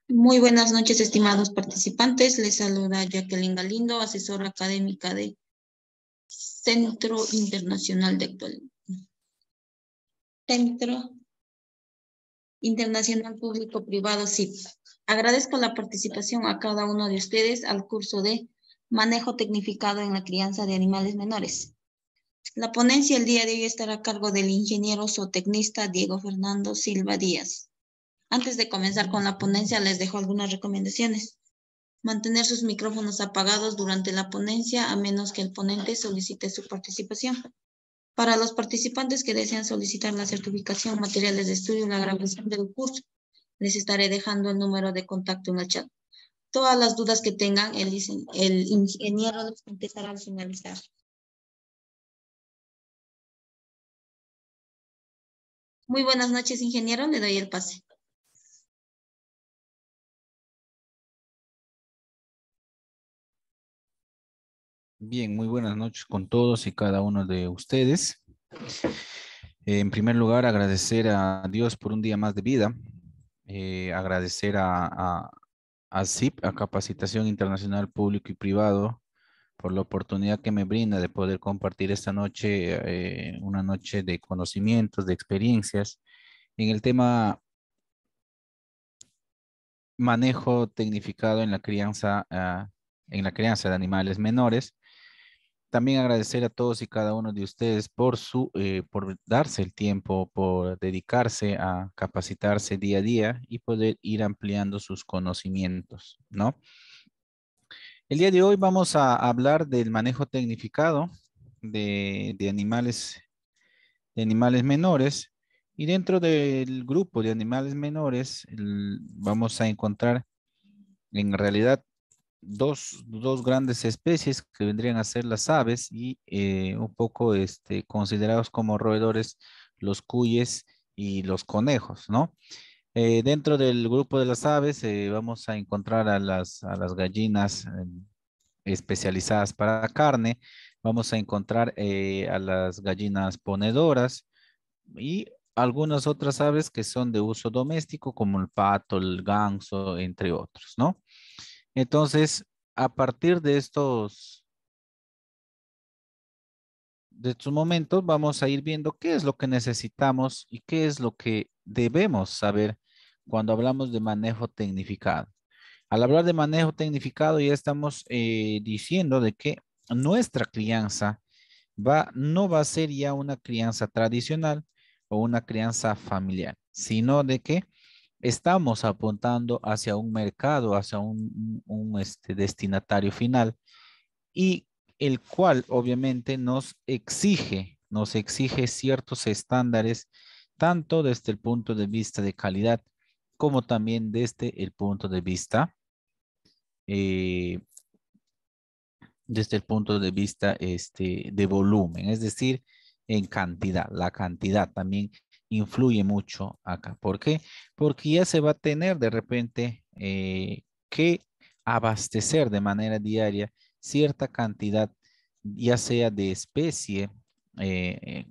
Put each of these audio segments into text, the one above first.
Muy buenas noches, estimados participantes. Les saluda Jacqueline Galindo, asesora académica de Centro Internacional de Centro Internacional Público Privado CIP. Agradezco la participación a cada uno de ustedes al curso de Manejo Tecnificado en la Crianza de Animales Menores. La ponencia el día de hoy estará a cargo del ingeniero zootecnista Diego Fernando Silva Díaz. Antes de comenzar con la ponencia, les dejo algunas recomendaciones. Mantener sus micrófonos apagados durante la ponencia a menos que el ponente solicite su participación. Para los participantes que desean solicitar la certificación, materiales de estudio y la grabación del curso, les estaré dejando el número de contacto en el chat. Todas las dudas que tengan, el ingeniero les contestará al finalizar. Muy buenas noches, ingeniero. Le doy el pase. Bien, muy buenas noches con todos y cada uno de ustedes. En primer lugar, agradecer a Dios por un día más de vida. Agradecer a CIP, a Capacitación Internacional Público y Privado, por la oportunidad que me brinda de poder compartir esta noche, una noche de conocimientos, de experiencias en el tema manejo tecnificado en la crianza de animales menores. También agradecer a todos y cada uno de ustedes por darse el tiempo, por dedicarse a capacitarse día a día y poder ir ampliando sus conocimientos, ¿no? El día de hoy vamos a hablar del manejo tecnificado de animales menores, y dentro del grupo de animales menores vamos a encontrar en realidad dos grandes especies que vendrían a ser las aves y un poco considerados como roedores, los cuyes y los conejos, ¿no? Dentro del grupo de las aves vamos a encontrar a las gallinas especializadas para carne, vamos a encontrar a las gallinas ponedoras y algunas otras aves que son de uso doméstico, como el pato, el ganso, entre otros, ¿no? Entonces, a partir de estos momentos, vamos a ir viendo qué es lo que necesitamos y qué es lo que debemos saber cuando hablamos de manejo tecnificado. Al hablar de manejo tecnificado, ya estamos diciendo de que nuestra crianza no va a ser ya una crianza tradicional o una crianza familiar, sino de que estamos apuntando hacia un mercado, hacia un destinatario final, y el cual obviamente nos exige ciertos estándares, tanto desde el punto de vista de calidad, como también eh, desde el punto de vista de volumen, es decir, en cantidad. La cantidad también influye mucho acá. ¿Por qué? Porque ya se va a tener de repente que abastecer de manera diaria cierta cantidad, ya sea de especie,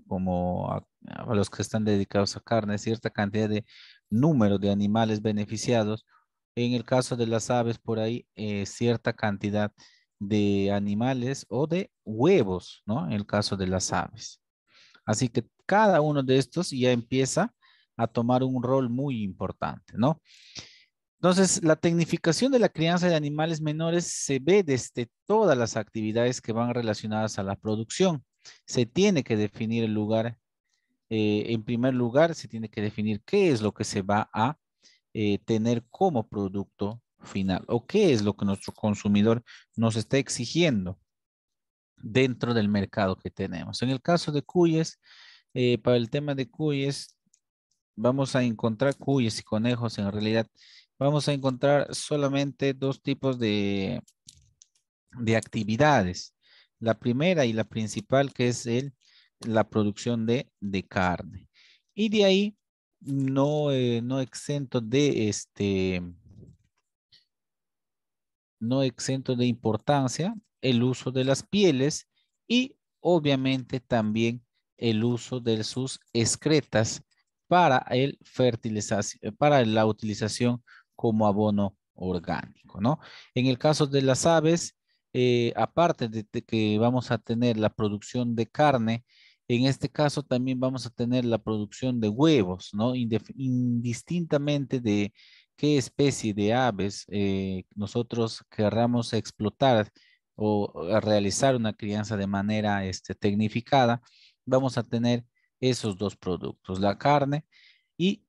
como a los que están dedicados a carne, cierta cantidad de número de animales beneficiados. En el caso de las aves, por ahí, cierta cantidad de animales o de huevos, ¿no? En el caso de las aves. Así que cada uno de estos ya empieza a tomar un rol muy importante, ¿no? Entonces, la tecnificación de la crianza de animales menores se ve desde todas las actividades que van relacionadas a la producción. Se tiene que definir el lugar. En primer lugar, se tiene que definir qué es lo que se va a tener como producto final o qué es lo que nuestro consumidor nos está exigiendo dentro del mercado que tenemos. En el caso de cuyes, para el tema de cuyes, vamos a encontrar cuyes y conejos. En realidad, vamos a encontrar solamente dos tipos de actividades. La primera y la principal, que es la producción de carne. Y de ahí, no exento no exento de importancia el uso de las pieles y obviamente también el uso de sus excretas para la utilización como abono orgánico, ¿no? En el caso de las aves, aparte de que vamos a tener la producción de carne, en este caso también vamos a tener la producción de huevos, ¿no? Indistintamente de qué especie de aves nosotros querramos explotar o realizar una crianza de manera tecnificada, vamos a tener esos dos productos, la carne y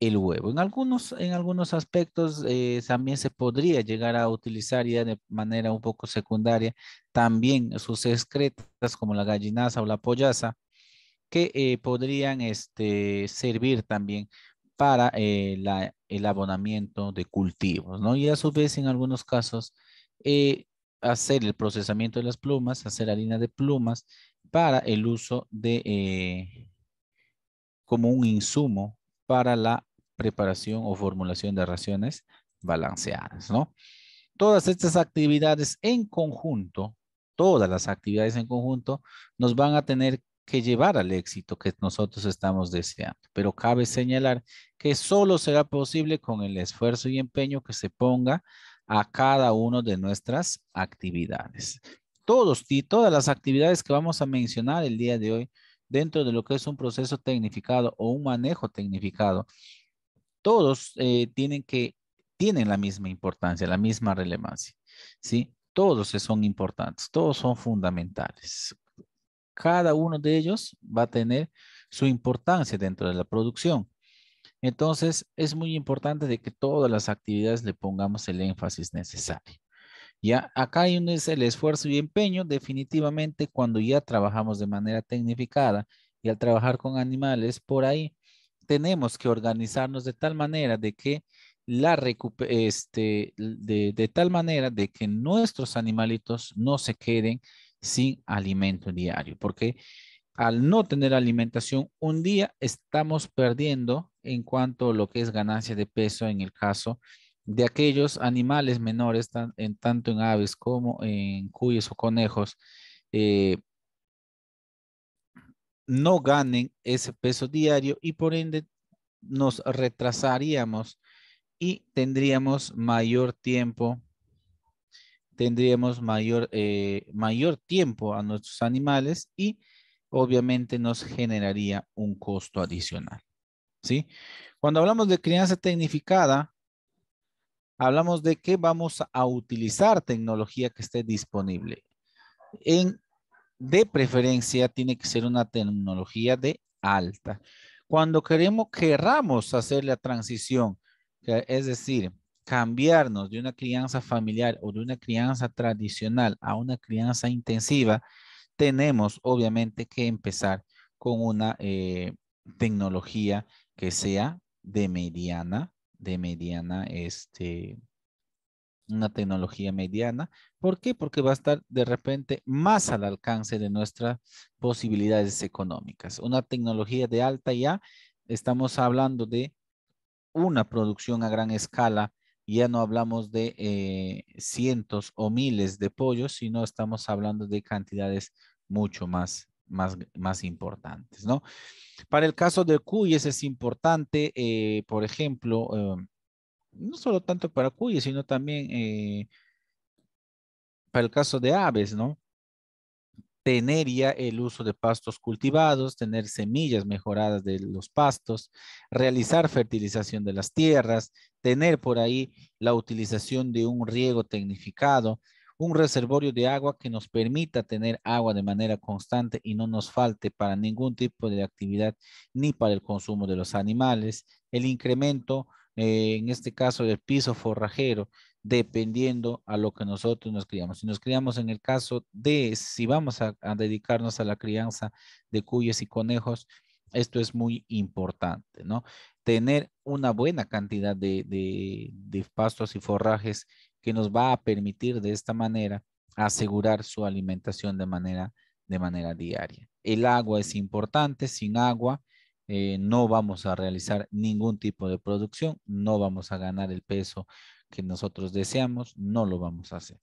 el huevo. En algunos aspectos también se podría llegar a utilizar ya de manera un poco secundaria también sus excretas como la gallinaza o la pollaza que podrían servir también para el abonamiento de cultivos, ¿no? Y a su vez, en algunos casos, hacer el procesamiento de las plumas, hacer harina de plumas para el uso como un insumo para la preparación o formulación de raciones balanceadas, ¿no? Todas estas actividades en conjunto, todas las actividades en conjunto, nos van a tener que llevar al éxito que nosotros estamos deseando. Pero cabe señalar que solo será posible con el esfuerzo y empeño que se ponga a cada una de nuestras actividades. Todas las actividades que vamos a mencionar el día de hoy dentro de lo que es un proceso tecnificado o un manejo tecnificado, todos tienen la misma importancia, la misma relevancia, ¿sí? Todos son importantes, todos son fundamentales. Cada uno de ellos va a tener su importancia dentro de la producción. Entonces, es muy importante de que todas las actividades le pongamos el énfasis necesario. Ya, acá hay es el esfuerzo y empeño, definitivamente cuando ya trabajamos de manera tecnificada y al trabajar con animales, por ahí tenemos que organizarnos de tal manera de que de tal manera de que nuestros animalitos no se queden sin alimento diario, porque al no tener alimentación un día estamos perdiendo en cuanto a lo que es ganancia de peso en el caso de aquellos animales menores, tanto en aves como en cuyes o conejos, eh, no ganen ese peso diario y por ende nos retrasaríamos y tendríamos mayor tiempo a nuestros animales y obviamente nos generaría un costo adicional, ¿sí? Cuando hablamos de crianza tecnificada, hablamos de que vamos a utilizar tecnología que esté disponible. De preferencia, tiene que ser una tecnología de alta. Cuando querramos hacer la transición, es decir, cambiarnos de una crianza familiar o de una crianza tradicional a una crianza intensiva, tenemos obviamente que empezar con una tecnología que sea una tecnología mediana. ¿Por qué? Porque va a estar de repente más al alcance de nuestras posibilidades económicas. Una tecnología de alta ya, estamos hablando de una producción a gran escala. Ya no hablamos de cientos o miles de pollos, sino estamos hablando de cantidades mucho más importantes, ¿no? Para el caso de cuyes es importante, por ejemplo, no solo tanto para cuyes, sino también para el caso de aves, ¿no? Tener ya el uso de pastos cultivados, tener semillas mejoradas de los pastos, realizar fertilización de las tierras, tener por ahí la utilización de un riego tecnificado, un reservorio de agua que nos permita tener agua de manera constante y no nos falte para ningún tipo de actividad ni para el consumo de los animales, el incremento, en este caso del piso forrajero, dependiendo a lo que nosotros nos criamos. Si nos criamos en el caso de si vamos a dedicarnos a la crianza de cuyes y conejos, esto es muy importante, ¿no? Tener una buena cantidad de pastos y forrajes que nos va a permitir de esta manera asegurar su alimentación de manera diaria. El agua es importante, sin agua no vamos a realizar ningún tipo de producción, no vamos a ganar el peso que nosotros deseamos, no lo vamos a hacer.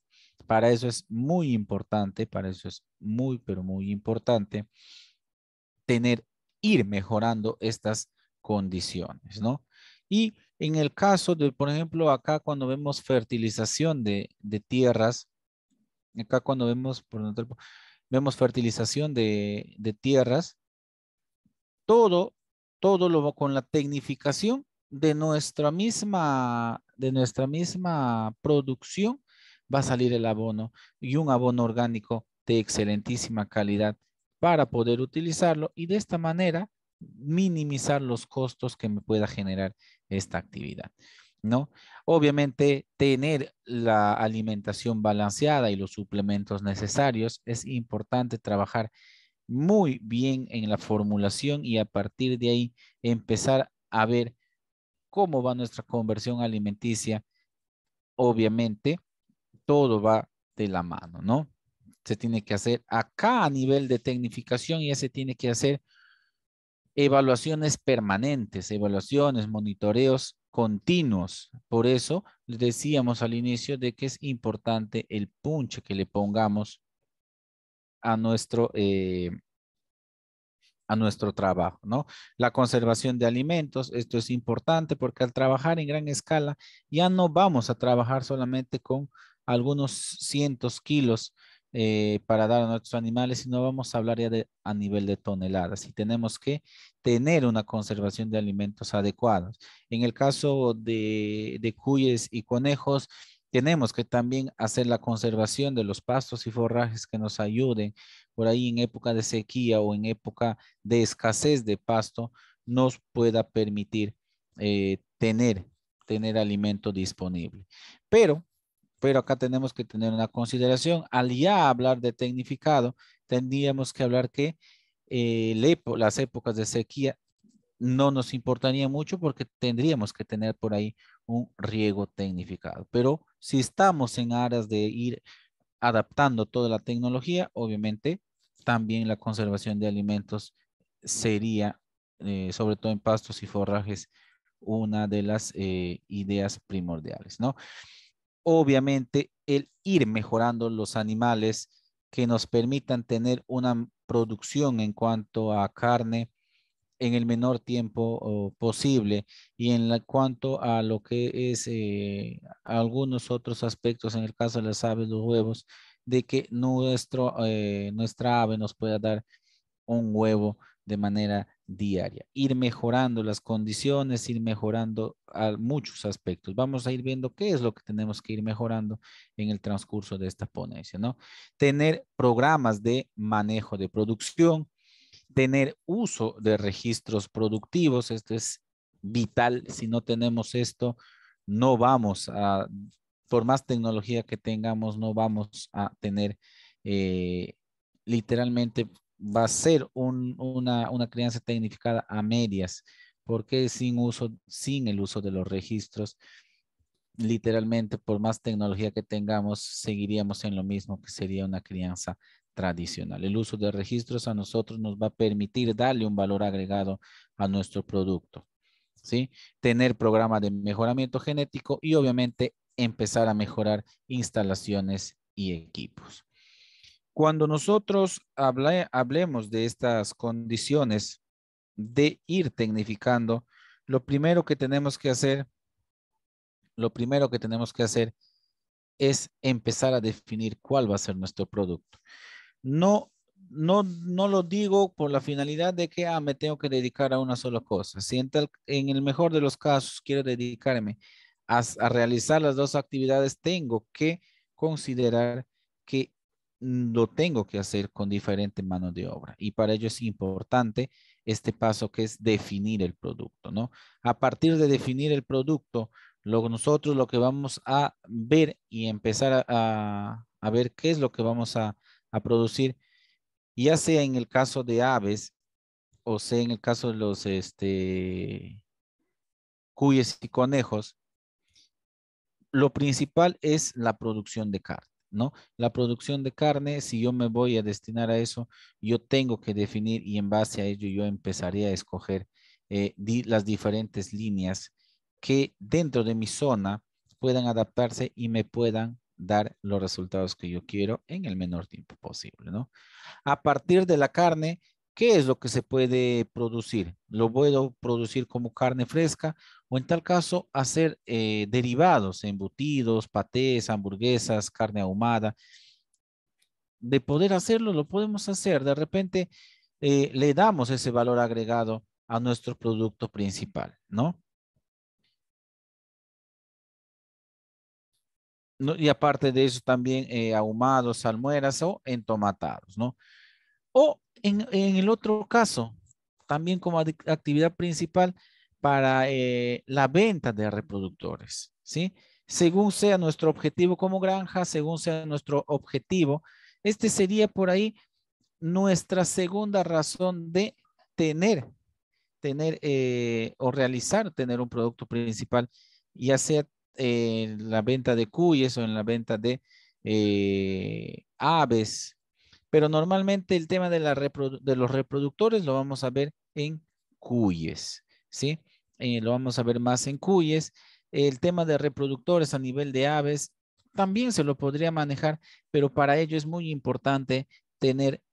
Para eso es muy importante, para eso es muy, pero muy importante ir mejorando estas condiciones, ¿no? Y en el caso de, por ejemplo, acá cuando vemos fertilización de tierras, acá cuando vemos, vemos fertilización de tierras, todo, todo lo va con la tecnificación de nuestra misma producción va a salir el abono y un abono orgánico de excelentísima calidad para poder utilizarlo y de esta manera minimizar los costos que me pueda generar esta actividad, ¿no? Obviamente, tener la alimentación balanceada y los suplementos necesarios es importante trabajar muy bien en la formulación y a partir de ahí empezar a ver cómo va nuestra conversión alimenticia. Obviamente, todo va de la mano, ¿no? Se tiene que hacer acá a nivel de tecnificación, ya se tiene que hacer evaluaciones permanentes, evaluaciones, monitoreos continuos. Por eso les decíamos al inicio de que es importante el punche que le pongamos a nuestro trabajo, ¿no? La conservación de alimentos, esto es importante porque al trabajar en gran escala ya no vamos a trabajar solamente con algunos cientos kilos para dar a nuestros animales, sino vamos a hablar ya a nivel de toneladas y tenemos que tener una conservación de alimentos adecuados. En el caso de cuyes y conejos, tenemos que también hacer la conservación de los pastos y forrajes que nos ayuden por ahí en época de sequía o en época de escasez de pasto nos pueda permitir tener alimento disponible. Pero acá tenemos que tener una consideración. Al ya hablar de tecnificado, tendríamos que hablar que las épocas de sequía no nos importaría mucho porque tendríamos que tener por ahí un riego tecnificado. Pero si estamos en áreas de ir adaptando toda la tecnología, obviamente también la conservación de alimentos sería, sobre todo en pastos y forrajes, una de las ideas primordiales, ¿no? Obviamente, el ir mejorando los animales que nos permitan tener una producción en cuanto a carne en el menor tiempo posible y cuanto a lo que es algunos otros aspectos, en el caso de las aves, los huevos, de que nuestra ave nos pueda dar un huevo de manera diaria. Ir mejorando las condiciones, ir mejorando muchos aspectos. Vamos a ir viendo qué es lo que tenemos que ir mejorando en el transcurso de esta ponencia, ¿no? Tener programas de manejo de producción, tener uso de registros productivos, esto es vital. Si no tenemos esto, no vamos a, por más tecnología que tengamos, no vamos a tener, literalmente va a ser una crianza tecnificada a medias, porque sin el uso de los registros, literalmente por más tecnología que tengamos, seguiríamos en lo mismo que sería una crianza tradicional. El uso de registros a nosotros nos va a permitir darle un valor agregado a nuestro producto, ¿sí? Tener programa de mejoramiento genético y obviamente empezar a mejorar instalaciones y equipos. Cuando nosotros hablemos de estas condiciones de ir tecnificando, lo primero que tenemos que hacer es empezar a definir cuál va a ser nuestro producto. No, no lo digo por la finalidad de que me tengo que dedicar a una sola cosa. Si en el mejor de los casos quiero dedicarme a realizar las dos actividades, tengo que considerar que lo tengo que hacer con diferente mano de obra. Y para ello es importante este paso que es definir el producto, ¿no? A partir de definir el producto, nosotros lo que vamos a ver y empezar a ver qué es lo que vamos a producir, ya sea en el caso de aves o sea en el caso de los cuyes y conejos, lo principal es la producción de carne, ¿no? La producción de carne, si yo me voy a destinar a eso, yo tengo que definir y en base a ello yo empezaré a escoger las diferentes líneas que dentro de mi zona puedan adaptarse y me puedan dar los resultados que yo quiero en el menor tiempo posible, ¿no? A partir de la carne, ¿qué es lo que se puede producir? ¿Lo puedo producir como carne fresca o en tal caso hacer derivados, embutidos, patés, hamburguesas, carne ahumada. De poder hacerlo, lo podemos hacer. De repente le damos ese valor agregado a nuestro producto principal, ¿no? Y aparte de eso también ahumados, salmueras o entomatados, ¿no? O en el otro caso, también como actividad principal para la venta de reproductores, ¿sí? Según sea nuestro objetivo como granja, según sea nuestro objetivo, este sería por ahí nuestra segunda razón de tener, o realizar, tener un producto principal, ya sea en la venta de cuyes o en la venta de aves. Pero normalmente el tema de, de los reproductores lo vamos a ver en cuyes, ¿sí? Lo vamos a ver más en cuyes. El tema de reproductores a nivel de aves también se lo podría manejar, pero para ello es muy importante tener,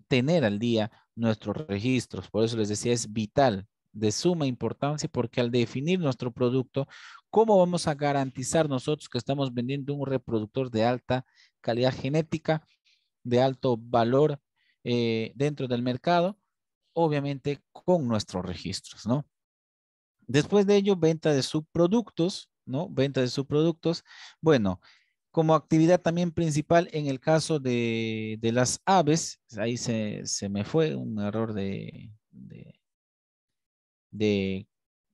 tener al día nuestros registros. Por eso les decía, es vital, de suma importancia, porque al definir nuestro producto, ¿cómo vamos a garantizar nosotros que estamos vendiendo un reproductor de alta calidad genética, de alto valor dentro del mercado? Obviamente con nuestros registros, ¿no? Después de ello, venta de subproductos, ¿no? Venta de subproductos. Bueno, como actividad también principal en el caso de las aves, ahí se me fue un error de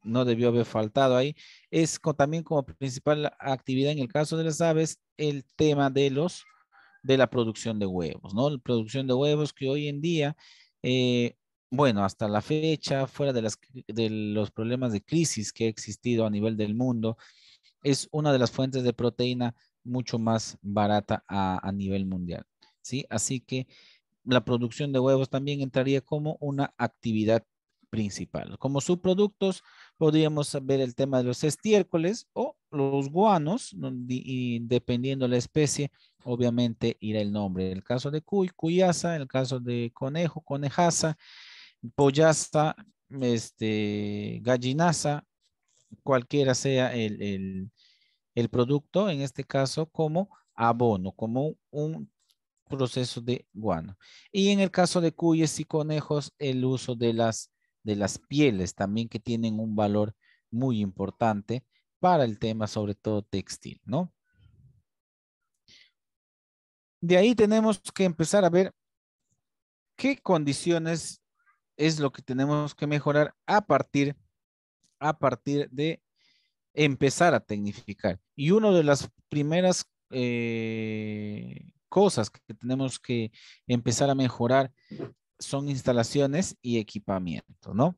no debió haber faltado ahí, es también como principal actividad en el caso de las aves el tema de la producción de huevos, ¿no? La producción de huevos que hoy en día, eh, bueno, hasta la fecha, fuera de los problemas de crisis que ha existido a nivel del mundo, es una de las fuentes de proteína mucho más barata a nivel mundial, ¿sí? Así que la producción de huevos también entraría como una actividad principal. Como subproductos podríamos ver el tema de los estiércoles o los guanos, y dependiendo de la especie, obviamente irá el nombre. En el caso de cuy, cuyaza; en el caso de conejo, conejaza; pollaza, gallinaza; cualquiera sea el producto, en este caso como abono, como un proceso de guano. Y en el caso de cuyes y conejos, el uso de las pieles también, que tienen un valor muy importante para el tema, sobre todo textil, ¿no? De ahí tenemos que empezar a ver qué condiciones es lo que tenemos que mejorar a partir de empezar a tecnificar. Y una de las primeras cosas que tenemos que empezar a mejorar son instalaciones y equipamiento, ¿no?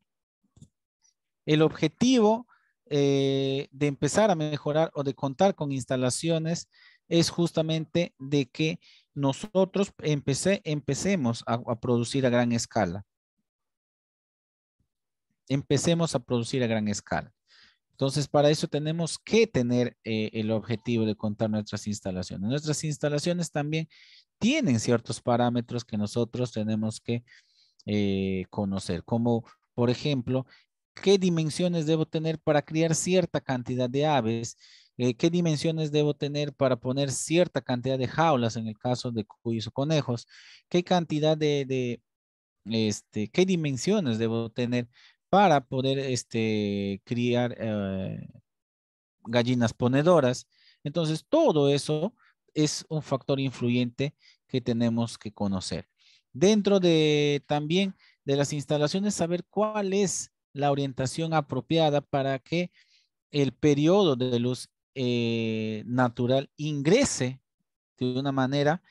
El objetivo de empezar a mejorar o de contar con instalaciones es justamente de que nosotros empecemos a producir a gran escala. Empecemos a producir a gran escala. Entonces, para eso tenemos que tener el objetivo de contar nuestras instalaciones. Nuestras instalaciones también tienen ciertos parámetros que nosotros tenemos que conocer, como por ejemplo, qué dimensiones debo tener para criar cierta cantidad de aves, qué dimensiones debo tener para poner cierta cantidad de jaulas en el caso de cuyos o conejos, qué cantidad qué dimensiones debo tener para poder criar gallinas ponedoras. Entonces, todo eso es un factor influyente que tenemos que conocer. Dentro de también de las instalaciones, saber cuál es la orientación apropiada para que el periodo de luz natural ingrese de una manera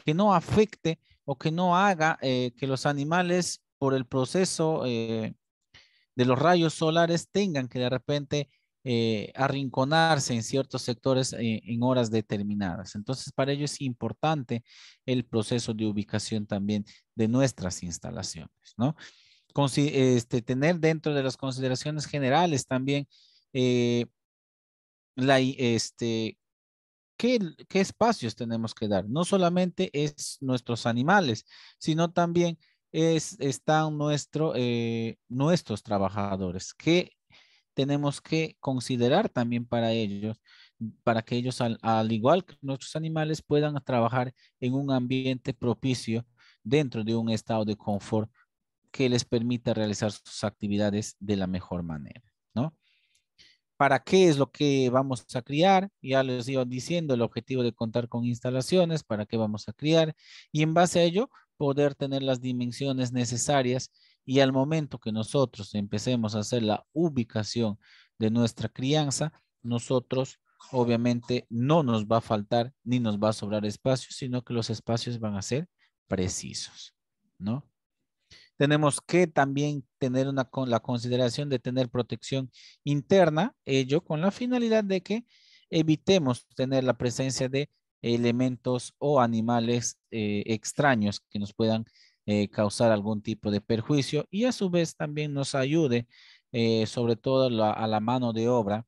que no afecte o que no haga que los animales por el proceso de los rayos solares tengan que de repente arrinconarse en ciertos sectores en horas determinadas. Entonces, para ello es importante el proceso de ubicación también de nuestras instalaciones, ¿no? Tener dentro de las consideraciones generales también eh, la, ¿qué espacios tenemos que dar? No solamente es nuestros animales, sino también están nuestros trabajadores. tenemos que considerar también para que ellos, al igual que nuestros animales, puedan trabajar en un ambiente propicio dentro de un estado de confort que les permita realizar sus actividades de la mejor manera, ¿no? ¿Para qué es lo que vamos a criar? Ya les iba diciendo el objetivo de contar con instalaciones, para qué vamos a criar y en base a ello poder tener las dimensiones necesarias y al momento que nosotros empecemos a hacer la ubicación de nuestra crianza, nosotros obviamente no nos va a faltar ni nos va a sobrar espacio, sino que los espacios van a ser precisos, ¿no? Tenemos que también tener la consideración de tener protección interna, ello con la finalidad de que evitemos tener la presencia de elementos o animales extraños que nos puedan causar algún tipo de perjuicio y a su vez también nos ayude, sobre todo a la mano de obra,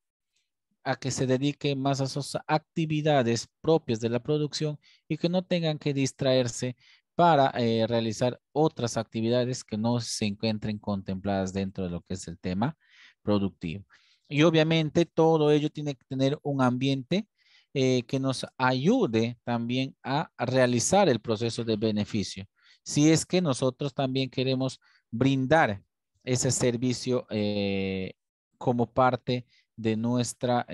a que se dedique más a sus actividades propias de la producción y que no tengan que distraerse para realizar otras actividades que no se encuentren contempladas dentro de lo que es el tema productivo. Y obviamente todo ello tiene que tener un ambiente que nos ayude también a realizar el proceso de beneficio. Si es que nosotros también queremos brindar ese servicio como parte de nuestra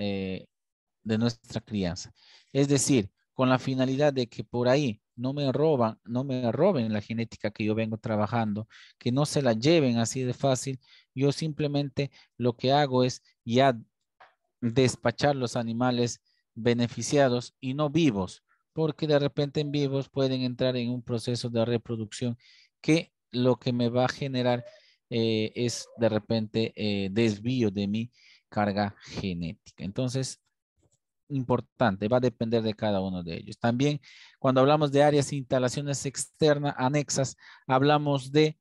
crianza. Es decir, con la finalidad de que por ahí no me roben la genética que yo vengo trabajando, que no se la lleven así de fácil. Yo simplemente lo que hago es ya despachar los animales beneficiados y no vivos, porque de repente en vivos pueden entrar en un proceso de reproducción que lo que me va a generar es de repente desvío de mi carga genética. Entonces, importante, va a depender de cada uno de ellos. También cuando hablamos de áreas e instalaciones externas anexas, hablamos de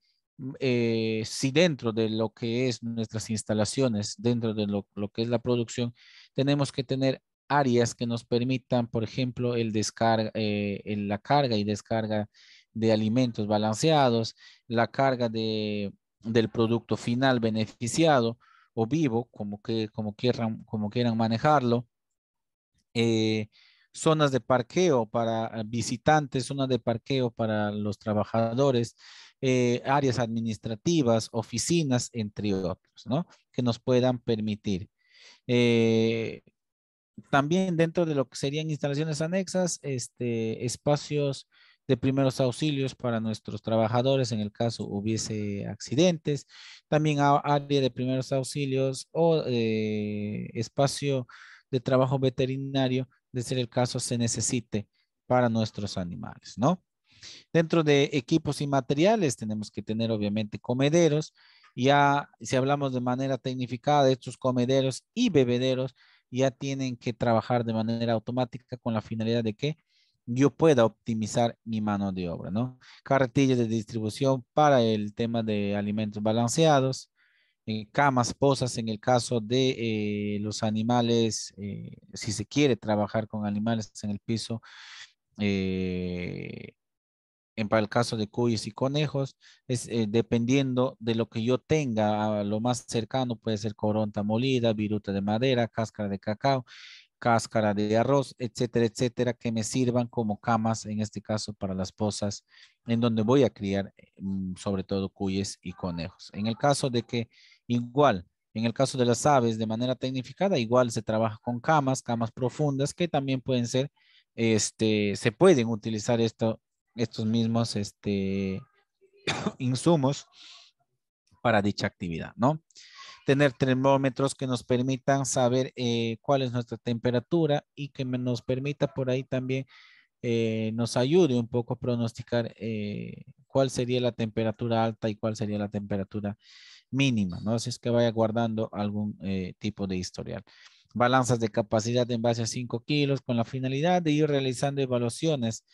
si dentro de lo que es nuestras instalaciones, dentro de lo que es la producción, tenemos que tener áreas que nos permitan, por ejemplo, la carga y descarga de alimentos balanceados, la carga del producto final beneficiado o vivo, como quieran manejarlo, eh, zonas de parqueo para visitantes, zonas de parqueo para los trabajadores, áreas administrativas, oficinas, entre otros, ¿no? Que nos puedan permitir. Eh, También dentro de lo que serían instalaciones anexas, espacios de primeros auxilios para nuestros trabajadores en el caso hubiese accidentes, también área de primeros auxilios o espacio de trabajo veterinario, de ser el caso se necesite para nuestros animales, ¿no? Dentro de equipos y materiales tenemos que tener obviamente comederos. Ya si hablamos de manera tecnificada, estos comederos y bebederos ya tienen que trabajar de manera automática con la finalidad de que yo pueda optimizar mi mano de obra, ¿no? Carretillas de distribución para el tema de alimentos balanceados, camas, posas en el caso de los animales, si se quiere trabajar con animales en el piso, eh, para el caso de cuyes y conejos, es dependiendo de lo que yo tenga, lo más cercano puede ser coronta molida, viruta de madera, cáscara de cacao, cáscara de arroz, etcétera, etcétera, que me sirvan como camas, en este caso para las pozas, en donde voy a criar sobre todo cuyes y conejos. En el caso de que igual, en el caso de las aves de manera tecnificada, igual se trabaja con camas profundas que también pueden ser, se pueden utilizar estos mismos, insumos para dicha actividad, ¿no? Tener termómetros que nos permitan saber cuál es nuestra temperatura y que nos permita por ahí también nos ayude un poco a pronosticar cuál sería la temperatura alta y cuál sería la temperatura mínima, ¿no? Si es que vaya guardando algún tipo de historial. Balanzas de capacidad en base a 5 kilos con la finalidad de ir realizando evaluaciones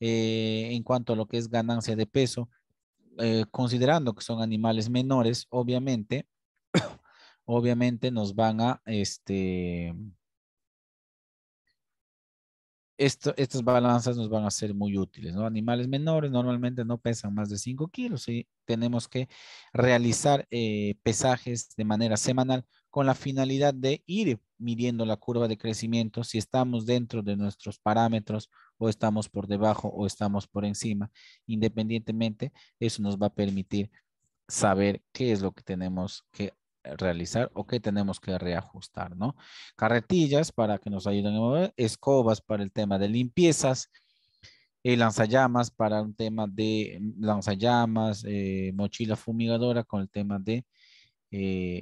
en cuanto a lo que es ganancia de peso, considerando que son animales menores, obviamente nos van a, estas balanzas nos van a ser muy útiles, ¿no? Animales menores normalmente no pesan más de 5 kilos y tenemos que realizar pesajes de manera semanal con la finalidad de ir midiendo la curva de crecimiento, si estamos dentro de nuestros parámetros o estamos por debajo o estamos por encima. Independientemente, eso nos va a permitir saber qué es lo que tenemos que realizar o qué tenemos que reajustar, ¿no? Carretillas para que nos ayuden a mover, escobas para el tema de limpiezas, lanzallamas para un tema de lanzallamas, mochila fumigadora con el tema de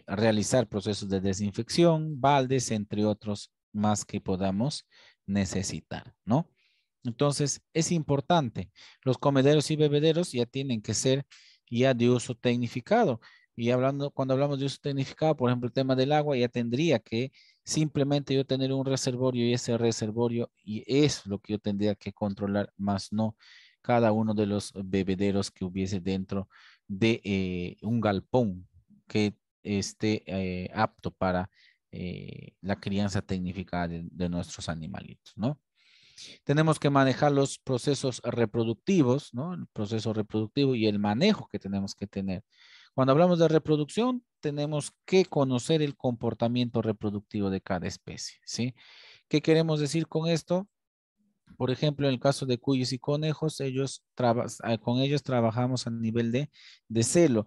realizar procesos de desinfección, baldes, entre otros más que podamos necesitar, ¿no? Entonces, es importante. Los comederos y bebederos ya tienen que ser ya de uso tecnificado. Y cuando hablamos de uso tecnificado, por ejemplo, el tema del agua, ya tendría que simplemente yo tener un reservorio y ese reservorio, y es lo que yo tendría que controlar, más no cada uno de los bebederos que hubiese dentro de un galpón que esté apto para la crianza tecnificada de nuestros animalitos, ¿no? Tenemos que manejar los procesos reproductivos, ¿no? El proceso reproductivo y el manejo que tenemos que tener. Cuando hablamos de reproducción, tenemos que conocer el comportamiento reproductivo de cada especie, ¿sí? ¿Qué queremos decir con esto? Por ejemplo, en el caso de cuyes y conejos, con ellos trabajamos a nivel de celo.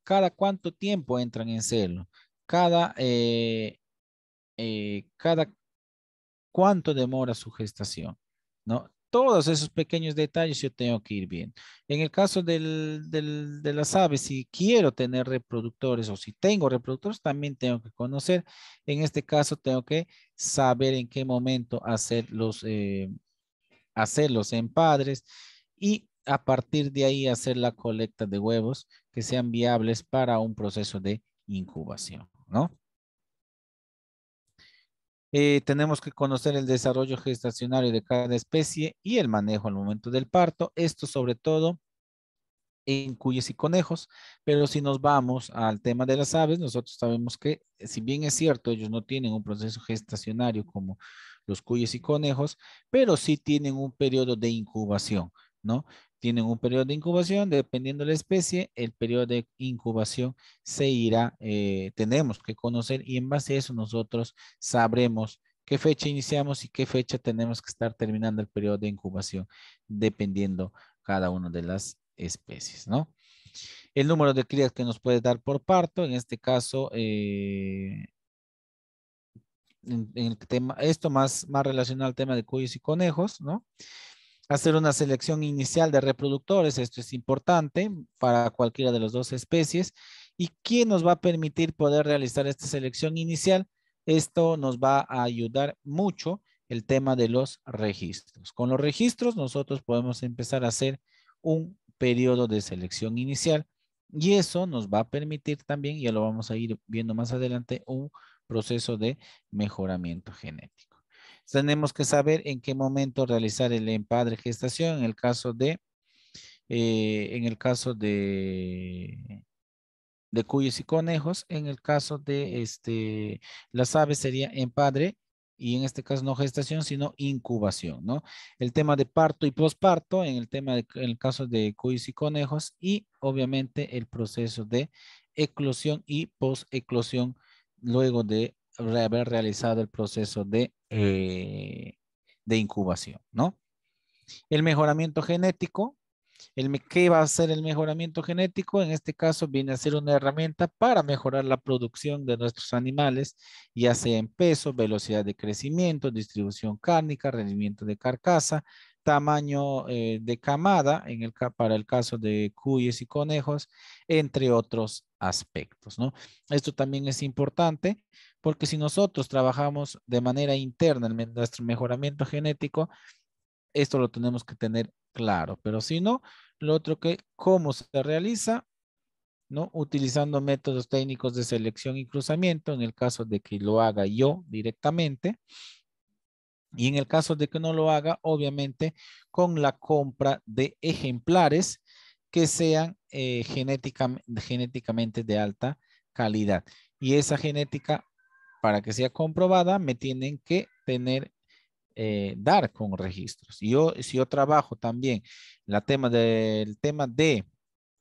Cada cuánto tiempo entran en celo, cada cuánto demora su gestación, ¿no? Todos esos pequeños detalles yo tengo que ir viendo. En el caso de las aves, si quiero tener reproductores o si tengo reproductores, también tengo que conocer. En este caso, tengo que saber en qué momento hacer los empadres y a partir de ahí hacer la colecta de huevos que sean viables para un proceso de incubación, ¿no? Tenemos que conocer el desarrollo gestacionario de cada especie y el manejo al momento del parto. Esto sobre todo en cuyes y conejos, pero si nos vamos al tema de las aves, nosotros sabemos que si bien es cierto, ellos no tienen un proceso gestacionario como los cuyes y conejos, pero sí tienen un periodo de incubación, ¿no? Tienen un periodo de incubación, dependiendo de la especie, el periodo de incubación se irá, tenemos que conocer y en base a eso nosotros sabremos qué fecha iniciamos y qué fecha tenemos que estar terminando el periodo de incubación, dependiendo cada una de las especies, ¿no? El número de crías que nos puede dar por parto, en este caso, en el tema, esto más relacionado al tema de cuyes y conejos, ¿no? Hacer una selección inicial de reproductores, esto es importante para cualquiera de las dos especies. ¿Y quién nos va a permitir poder realizar esta selección inicial? Esto nos va a ayudar mucho el tema de los registros. Con los registros nosotros podemos empezar a hacer un periodo de selección inicial y eso nos va a permitir también, ya lo vamos a ir viendo más adelante, un proceso de mejoramiento genético. Tenemos que saber en qué momento realizar el empadre gestación en el caso de cuyes y conejos. En el caso de las aves sería empadre y en este caso no gestación, sino incubación, ¿no? El tema de parto y posparto en en el caso de cuyes y conejos y obviamente el proceso de eclosión y poseclosión luego de haber realizado el proceso de incubación, ¿no? El mejoramiento genético. ¿Qué va a hacer el mejoramiento genético? En este caso viene a ser una herramienta para mejorar la producción de nuestros animales, ya sea en peso, velocidad de crecimiento, distribución cárnica, rendimiento de carcasa, tamaño de camada para el caso de cuyes y conejos, entre otros aspectos, ¿no? Esto también es importante porque si nosotros trabajamos de manera interna en nuestro mejoramiento genético, esto lo tenemos que tener claro, pero si no, lo otro que, ¿cómo se realiza? ¿No? Utilizando métodos técnicos de selección y cruzamiento, en el caso de que lo haga yo directamente, y en el caso de que no lo haga, obviamente, con la compra de ejemplares que sean genéticamente de alta calidad. Y esa genética, para que sea comprobada, me tienen que dar con registros. Si yo trabajo también el tema de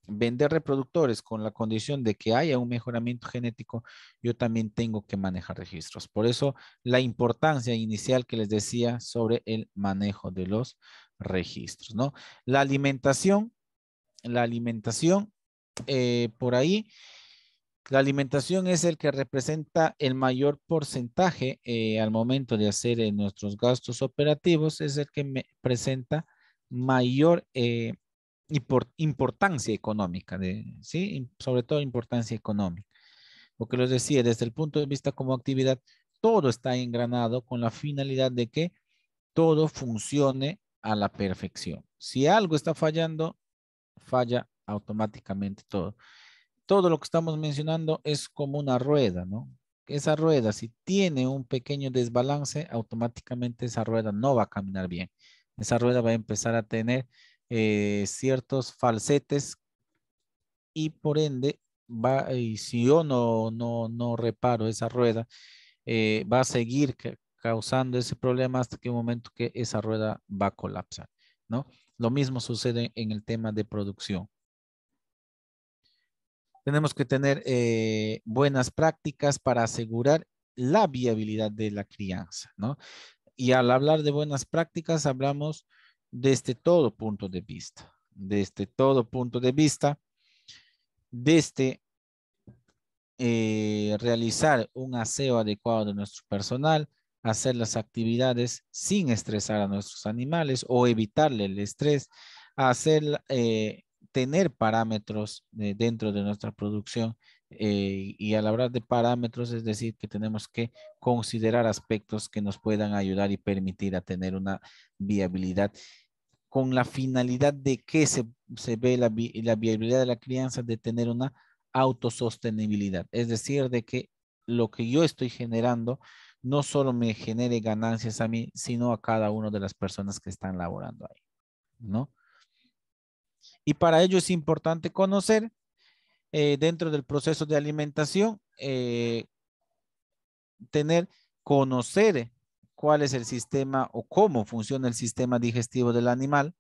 vender reproductores con la condición de que haya un mejoramiento genético, yo también tengo que manejar registros. Por eso la importancia inicial que les decía sobre el manejo de los registros, ¿no? La alimentación, por ahí, la alimentación es el que representa el mayor porcentaje al momento de hacer nuestros gastos operativos, es el que me presenta mayor importancia económica, ¿sí? Sobre todo importancia económica. Porque les decía, desde el punto de vista como actividad, todo está engranado con la finalidad de que todo funcione a la perfección. Si algo está fallando, falla automáticamente todo. Todo lo que estamos mencionando es como una rueda, ¿no? Esa rueda, si tiene un pequeño desbalance, automáticamente esa rueda no va a caminar bien. Esa rueda va a empezar a tener ciertos falsetes y por ende, y si yo no reparo esa rueda, va a seguir causando ese problema hasta que un momento que esa rueda va a colapsar, ¿no? Lo mismo sucede en el tema de producción. Tenemos que tener buenas prácticas para asegurar la viabilidad de la crianza, ¿no? Y al hablar de buenas prácticas, hablamos desde todo punto de vista, desde todo punto de vista, desde realizar un aseo adecuado de nuestro personal, hacer las actividades sin estresar a nuestros animales o evitarle el estrés, hacer, tener parámetros dentro de nuestra producción y al hablar de parámetros es decir que tenemos que considerar aspectos que nos puedan ayudar y permitir a tener una viabilidad con la finalidad de que se ve la viabilidad de la crianza de tener una autosostenibilidad, es decir, de que lo que yo estoy generando no solo me genere ganancias a mí, sino a cada una de las personas que están laborando ahí, ¿no? Y para ello es importante conocer dentro del proceso de alimentación, conocer cuál es el sistema o cómo funciona el sistema digestivo del animal.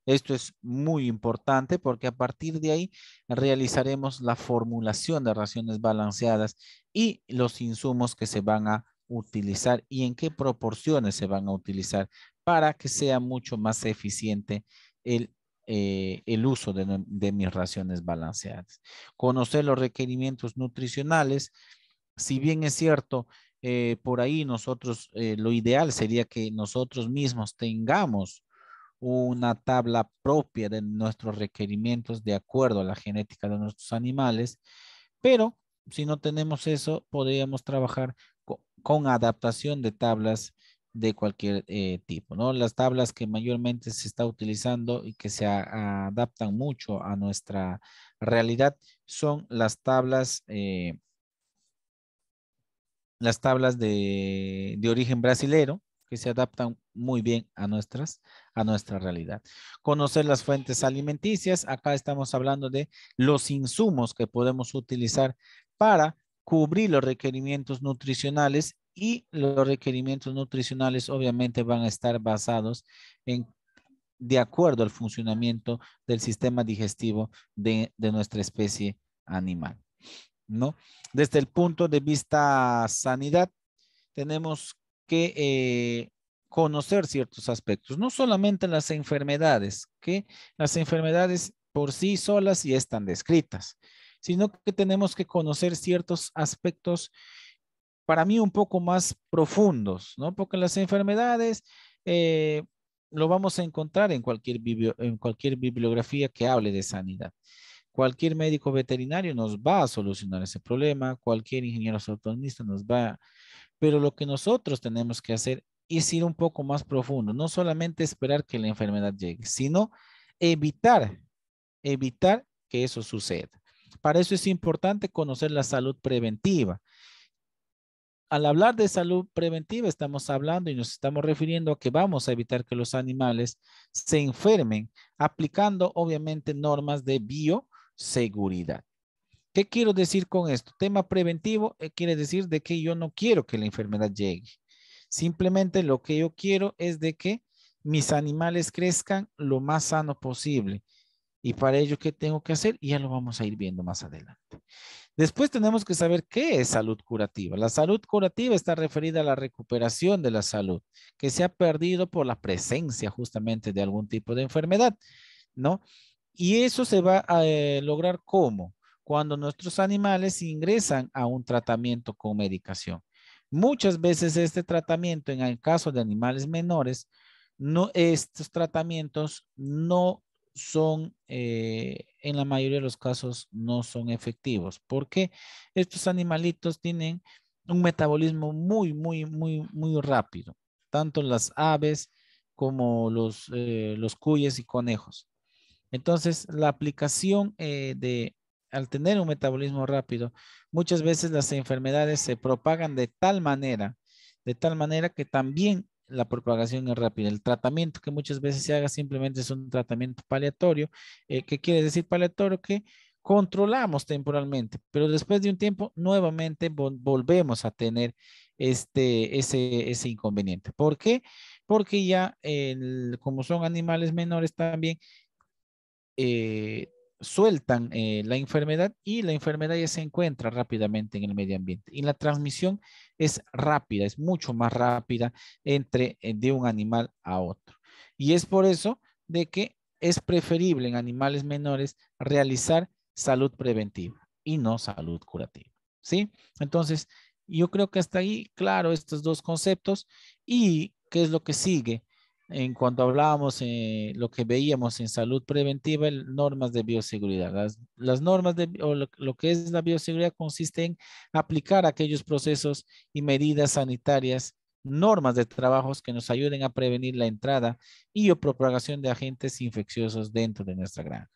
Esto es muy importante porque a partir de ahí realizaremos la formulación de raciones balanceadas y los insumos que se van a utilizar y en qué proporciones se van a utilizar para que sea mucho más eficiente el uso de mis raciones balanceadas. Conocer los requerimientos nutricionales. Si bien es cierto, por ahí nosotros, lo ideal sería que nosotros mismos tengamos una tabla propia de nuestros requerimientos de acuerdo a la genética de nuestros animales, pero si no tenemos eso, podríamos trabajar con adaptación de tablas de cualquier tipo, ¿no? Las tablas que mayormente se está utilizando y que se adaptan mucho a nuestra realidad son las tablas de origen brasilero, que se adaptan muy bien a nuestra realidad. Conocer las fuentes alimenticias. Acá estamos hablando de los insumos que podemos utilizar para cubrir los requerimientos nutricionales y los requerimientos nutricionales obviamente van a estar basados de acuerdo al funcionamiento del sistema digestivo de nuestra especie animal, ¿no? Desde el punto de vista sanidad, tenemos que conocer ciertos aspectos, no solamente las enfermedades, que las enfermedades por sí solas ya están descritas, sino que tenemos que conocer ciertos aspectos para mí un poco más profundos, ¿no? Porque las enfermedades lo vamos a encontrar en cualquier bibliografía que hable de sanidad. Cualquier médico veterinario nos va a solucionar ese problema, cualquier ingeniero zootecnista nos va, pero lo que nosotros tenemos que hacer es ir un poco más profundo, no solamente esperar que la enfermedad llegue, sino evitar que eso suceda. Para eso es importante conocer la salud preventiva. Al hablar de salud preventiva, estamos hablando y nos estamos refiriendo a que vamos a evitar que los animales se enfermen, aplicando obviamente normas de bioseguridad. ¿Qué quiero decir con esto? Tema preventivo quiere decir de que yo no quiero que la enfermedad llegue. Simplemente lo que yo quiero es de que mis animales crezcan lo más sano posible Y para ello, ¿qué tengo que hacer? Y ya lo vamos a ir viendo más adelante. Después tenemos que saber qué es salud curativa. La salud curativa está referida a la recuperación de la salud que se ha perdido por la presencia justamente de algún tipo de enfermedad, ¿no? Y eso se va a lograr ¿cómo? Cuando nuestros animales ingresan a un tratamiento con medicación. Muchas veces este tratamiento, en el caso de animales menores, no, estos tratamientos no son, en la mayoría de los casos, no son efectivos. Porque estos animalitos tienen un metabolismo muy rápido. Tanto las aves como los cuyes y conejos. Entonces, la aplicación al tener un metabolismo rápido, muchas veces las enfermedades se propagan de tal manera que también la propagación es rápida. El tratamiento que muchas veces se haga simplemente es un tratamiento paliatorio. ¿Qué quiere decir paliatorio? Que controlamos temporalmente, pero después de un tiempo nuevamente volvemos a tener ese inconveniente. ¿Por qué? Porque ya como son animales menores también, sueltan la enfermedad y la enfermedad ya se encuentra rápidamente en el medio ambiente. Y la transmisión es rápida, es mucho más rápida de un animal a otro. Y es por eso de que es preferible en animales menores realizar salud preventiva y no salud curativa. ¿Sí? Entonces, yo creo que hasta ahí, claro, estos dos conceptos. ¿Y qué es lo que sigue? En cuanto hablábamos, lo que veíamos en salud preventiva, normas de bioseguridad. Las normas o lo que es la bioseguridad consiste en aplicar aquellos procesos y medidas sanitarias, normas de trabajos que nos ayuden a prevenir la entrada y o propagación de agentes infecciosos dentro de nuestra granja.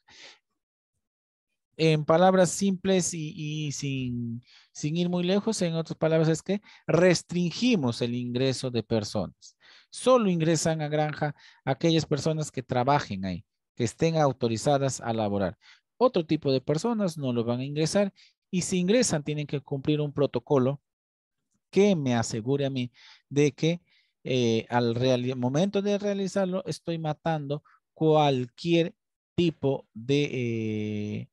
En palabras simples y sin ir muy lejos, en otras palabras, es que restringimos el ingreso de personas. Solo ingresan a granja aquellas personas que trabajen ahí, que estén autorizadas a laborar. Otro tipo de personas no lo van a ingresar, y si ingresan tienen que cumplir un protocolo que me asegure a mí de que al momento de realizarlo estoy matando cualquier tipo de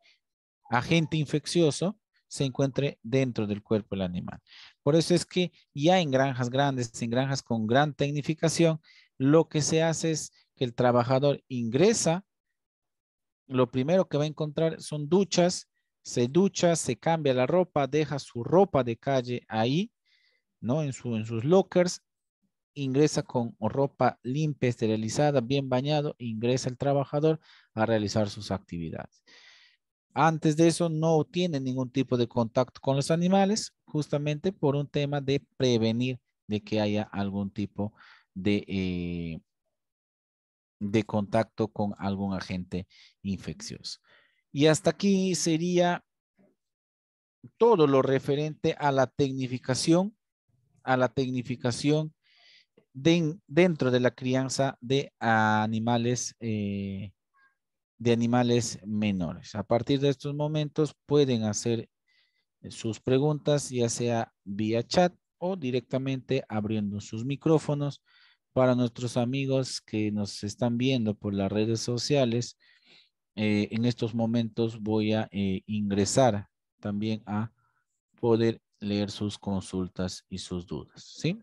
agente infeccioso se encuentre dentro del cuerpo del animal. Por eso es que ya en granjas grandes, en granjas con gran tecnificación, lo que se hace es que el trabajador ingresa, lo primero que va a encontrar son duchas, se ducha, se cambia la ropa, deja su ropa de calle ahí, ¿no? En sus lockers, ingresa con ropa limpia, esterilizada, bien bañado, ingresa el trabajador a realizar sus actividades. Antes de eso no tiene ningún tipo de contacto con los animales, justamente por un tema de prevenir de que haya algún tipo de contacto con algún agente infeccioso. Y hasta aquí sería todo lo referente a la tecnificación dentro de la crianza de animales menores. A partir de estos momentos pueden hacer sus preguntas, ya sea vía chat o directamente abriendo sus micrófonos. Para nuestros amigos que nos están viendo por las redes sociales, en estos momentos voy a ingresar también a poder leer sus consultas y sus dudas, ¿sí?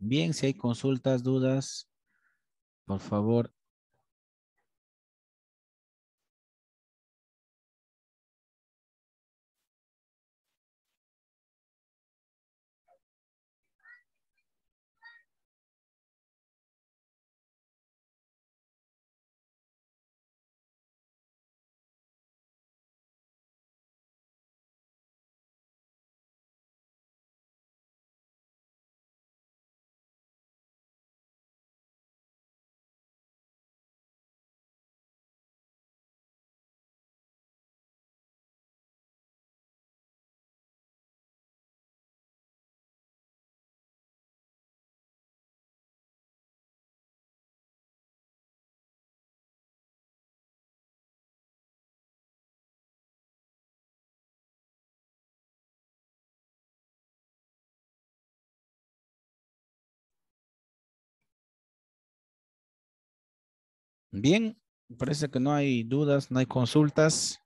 Bien, si hay consultas, dudas, por favor. Bien, parece que no hay dudas, no hay consultas.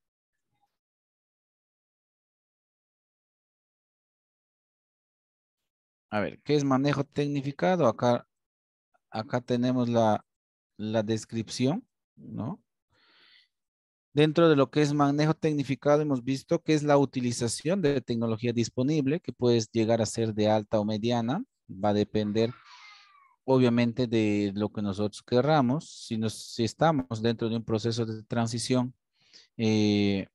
A ver, ¿qué es manejo tecnificado? Acá tenemos la descripción, ¿no? Dentro de lo que es manejo tecnificado, hemos visto que es la utilización de tecnología disponible, que puede llegar a ser de alta o mediana. Va a depender, obviamente, de lo que nosotros querramos. Si estamos dentro de un proceso de transición, eh,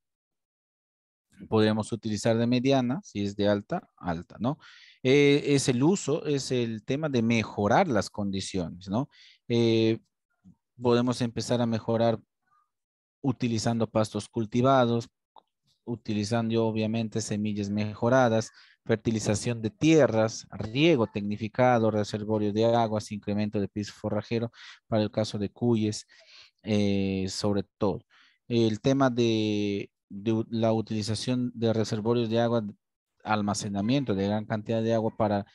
podríamos utilizar de mediana, si es de alta, alta, ¿no? Es el uso, es el tema de mejorar las condiciones, ¿no? Eh, Podemos empezar a mejorar utilizando pastos cultivados, utilizando obviamente semillas mejoradas, fertilización de tierras, riego tecnificado, reservorio de aguas, incremento de piso forrajero para el caso de cuyes, sobre todo. El tema de la utilización de reservorios de agua, almacenamiento de gran cantidad de agua para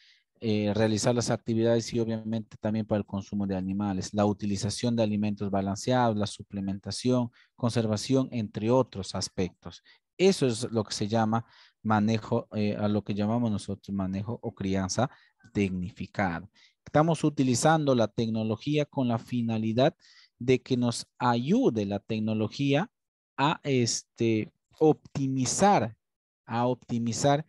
realizar las actividades y obviamente también para el consumo de animales, la utilización de alimentos balanceados, la suplementación, conservación, entre otros aspectos. Eso es lo que se llama manejo, a lo que llamamos nosotros manejo o crianza tecnificada. Estamos utilizando la tecnología con la finalidad de que nos ayude la tecnología a optimizar, a optimizar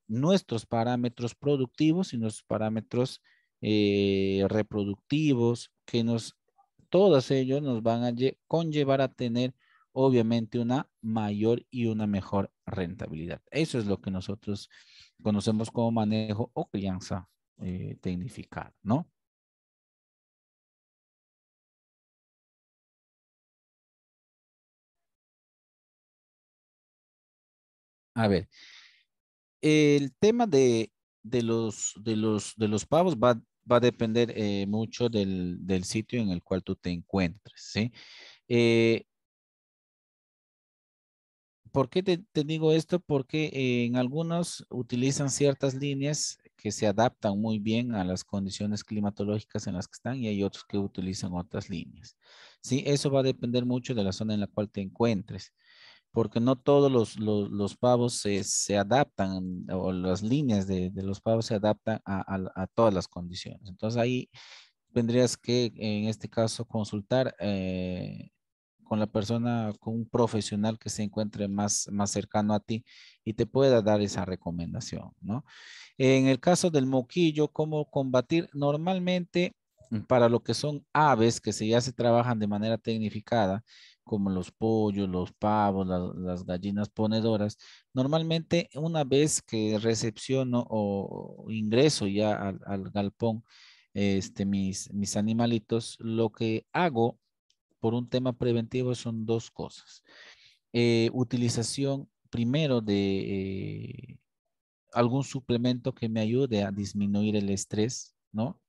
nuestros parámetros productivos y nuestros parámetros reproductivos, todos ellos nos van a conllevar a tener obviamente una mayor y una mejor rentabilidad. Eso es lo que nosotros conocemos como manejo o crianza tecnificada, ¿no? A ver, el tema de los pavos va a depender mucho del sitio en el cual tú te encuentres, ¿sí? Eh, ¿Por qué te digo esto? Porque en algunos utilizan ciertas líneas que se adaptan muy bien a las condiciones climatológicas en las que están y hay otros que utilizan otras líneas. Sí, eso va a depender mucho de la zona en la cual te encuentres, porque no todos los pavos se adaptan o las líneas de los pavos se adaptan a todas las condiciones. Entonces ahí tendrías que, en este caso, consultar con la persona, con un profesional que se encuentre más cercano a ti y te pueda dar esa recomendación, ¿no? En el caso del moquillo, ¿cómo combatir? Normalmente, para lo que son aves que ya se trabajan de manera tecnificada, como los pollos, los pavos, las gallinas ponedoras, normalmente una vez que recepciono o ingreso ya al galpón, mis animalitos, lo que hago por un tema preventivo son dos cosas. Utilización primero de algún suplemento que me ayude a disminuir el estrés, ¿no?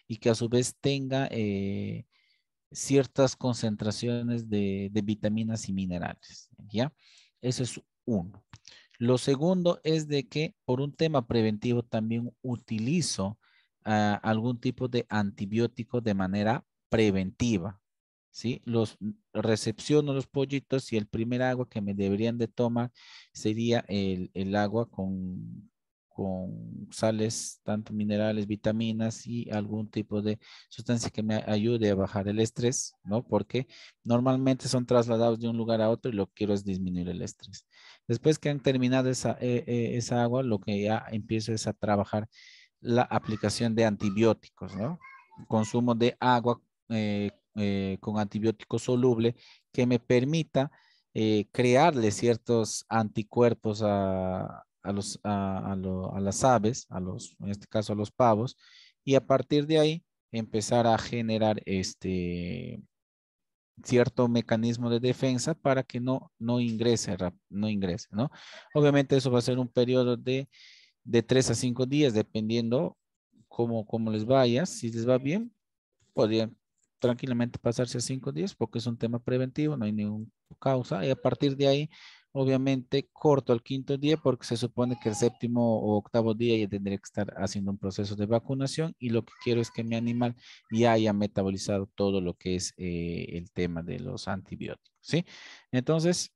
Y que a su vez tenga ciertas concentraciones de vitaminas y minerales, ¿ya? Eso es uno. Lo segundo es de que por un tema preventivo también utilizo algún tipo de antibiótico de manera preventiva, ¿sí? Recepciono los pollitos y el primer agua que me deberían de tomar sería el agua con sales, tanto minerales, vitaminas y algún tipo de sustancia que me ayude a bajar el estrés, ¿no? Porque normalmente son trasladados de un lugar a otro y lo que quiero es disminuir el estrés. Después que han terminado esa agua, lo que ya empiezo es a trabajar la aplicación de antibióticos, ¿no? Consumo de agua con antibiótico soluble que me permita crearle ciertos anticuerpos a las aves, en este caso a los pavos, y a partir de ahí empezar a generar cierto mecanismo de defensa para que no ingrese, no ingrese, ¿no? Obviamente eso va a ser un periodo de 3 a 5 días, dependiendo cómo les vaya. Si les va bien, podrían tranquilamente pasarse a 5 días porque es un tema preventivo, no hay ninguna causa. Y a partir de ahí, obviamente, corto al quinto día porque se supone que el séptimo o octavo día ya tendría que estar haciendo un proceso de vacunación y lo que quiero es que mi animal ya haya metabolizado todo lo que es el tema de los antibióticos, ¿sí? Entonces,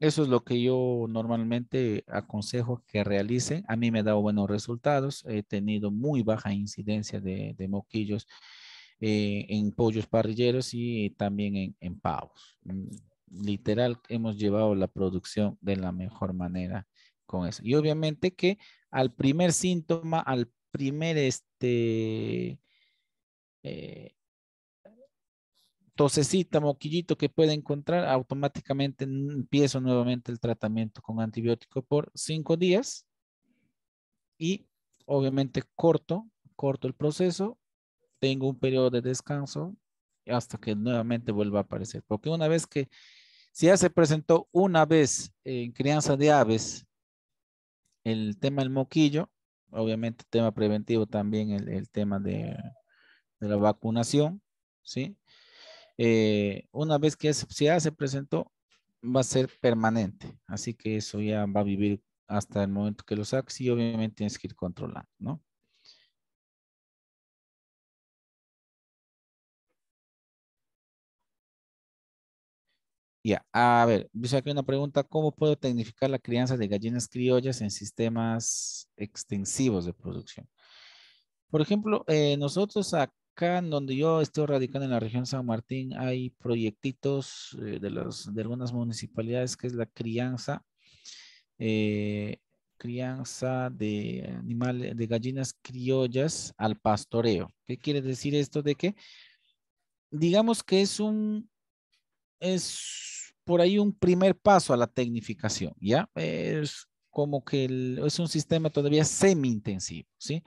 eso es lo que yo normalmente aconsejo que realicen. A mí me ha dado buenos resultados. He tenido muy baja incidencia de moquillos en pollos parrilleros y también en pavos. Literal, hemos llevado la producción de la mejor manera con eso. Y obviamente que al primer síntoma, al primer eh, tosecita, moquillito que pueda encontrar, automáticamente empiezo nuevamente el tratamiento con antibiótico por 5 días y obviamente corto el proceso, tengo un periodo de descanso hasta que nuevamente vuelva a aparecer. Porque una vez que, si ya se presentó una vez en crianza de aves el tema del moquillo, obviamente tema preventivo también el tema de la vacunación, ¿sí? Una vez que si ya se presentó, va a ser permanente. Así que eso ya va a vivir hasta el momento que lo saques y obviamente tienes que ir controlando, ¿no? Ya, a ver, dice aquí una pregunta, ¿cómo puedo tecnificar la crianza de gallinas criollas en sistemas extensivos de producción? Por ejemplo, nosotros acá en donde yo estoy radicando en la región San Martín, hay proyectitos de algunas municipalidades que es la eh, crianza de animales, de gallinas criollas al pastoreo. ¿Qué quiere decir esto? De que digamos que es por ahí un primer paso a la tecnificación, ¿ya? Es como que es un sistema todavía semi-intensivo, ¿sí?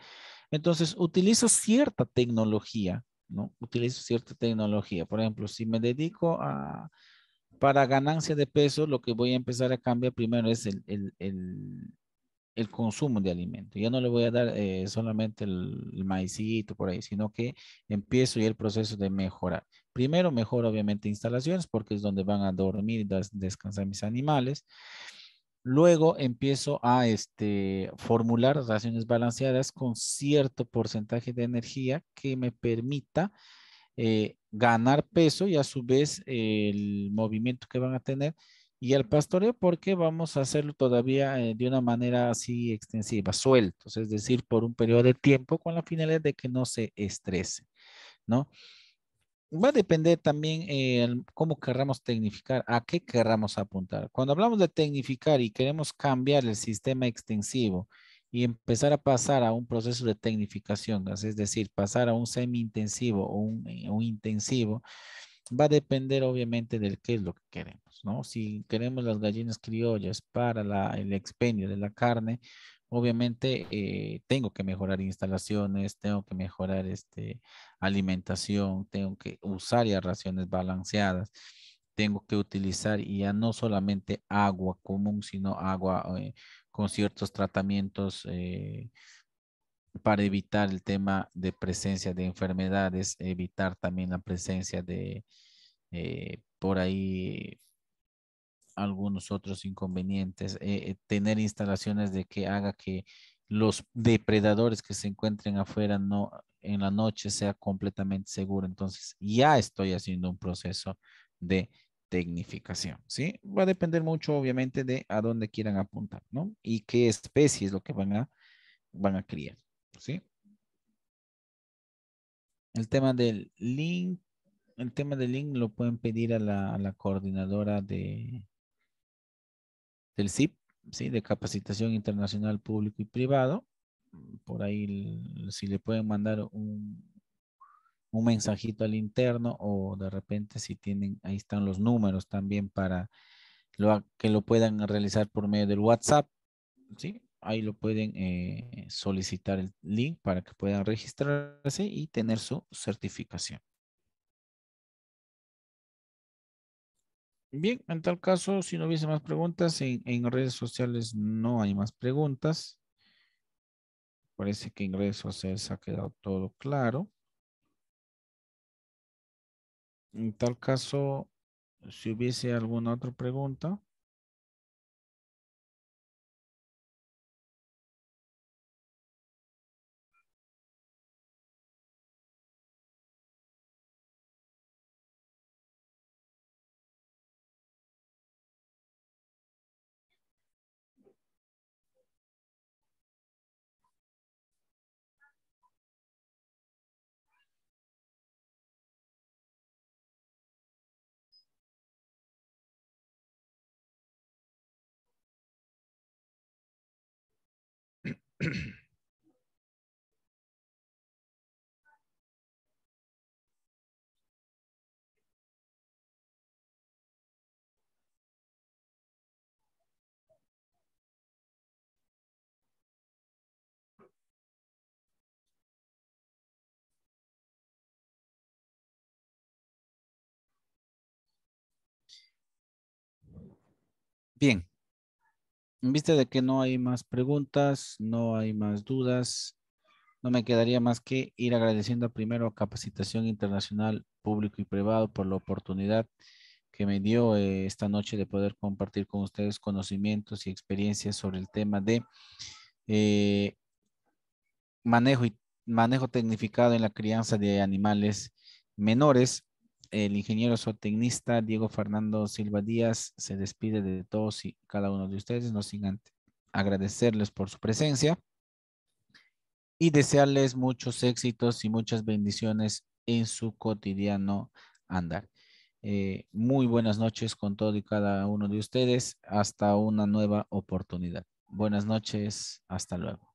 Entonces, utilizo cierta tecnología, ¿no? Utilizo cierta tecnología. Por ejemplo, si me dedico para ganancia de peso, lo que voy a empezar a cambiar primero es el consumo de alimento. Ya no le voy a dar solamente el maicito por ahí, sino que empiezo ya el proceso de mejorar. Primero mejoro obviamente instalaciones porque es donde van a dormir y descansar mis animales. Luego empiezo a formular raciones balanceadas con cierto porcentaje de energía que me permita ganar peso y a su vez el movimiento que van a tener y el pastoreo porque vamos a hacerlo todavía de una manera así extensiva, sueltos, es decir, por un periodo de tiempo con la finalidad de que no se estrese, ¿no? Va a depender también cómo querramos tecnificar, a qué querramos apuntar. Cuando hablamos de tecnificar y queremos cambiar el sistema extensivo y empezar a pasar a un proceso de tecnificación, es decir, pasar a un semi-intensivo o un intensivo, va a depender obviamente del qué es lo que queremos, ¿no? Si queremos las gallinas criollas para el expendio de la carne, obviamente tengo que mejorar instalaciones, tengo que mejorar alimentación, tengo que usar ya raciones balanceadas, tengo que utilizar ya no solamente agua común, sino agua con ciertos tratamientos para evitar el tema de presencia de enfermedades, evitar también la presencia de por ahí algunos otros inconvenientes, tener instalaciones de que haga que los depredadores que se encuentren afuera no en la noche sea completamente seguro. Entonces, ya estoy haciendo un proceso de tecnificación, ¿sí? Va a depender mucho, obviamente, de a dónde quieran apuntar, ¿no? Y qué especie es lo que van a van a criar, ¿sí? El tema del link lo pueden pedir a la coordinadora del CIP, ¿sí? De Capacitación Internacional Público y Privado. Por ahí, si le pueden mandar un mensajito al interno o de repente si tienen, ahí están los números también para que lo puedan realizar por medio del WhatsApp, ¿sí? Ahí lo pueden solicitar el link para que puedan registrarse y tener su certificación. Bien, en tal caso, si no hubiese más preguntas, en redes sociales no hay más preguntas. Parece que en redes sociales ha quedado todo claro. En tal caso, si hubiese alguna otra pregunta. Bien, en vista de que no hay más preguntas, no hay más dudas, no me quedaría más que ir agradeciendo primero a Capacitación Internacional Público y Privado por la oportunidad que me dio esta noche de poder compartir con ustedes conocimientos y experiencias sobre el tema de eh, manejo y manejo tecnificado en la crianza de animales menores. El ingeniero zootecnista Diego Fernando Silva Díaz se despide de todos y cada uno de ustedes, no sin antes agradecerles por su presencia y desearles muchos éxitos y muchas bendiciones en su cotidiano andar. Muy buenas noches con todo y cada uno de ustedes. Hasta una nueva oportunidad. Buenas noches. Hasta luego.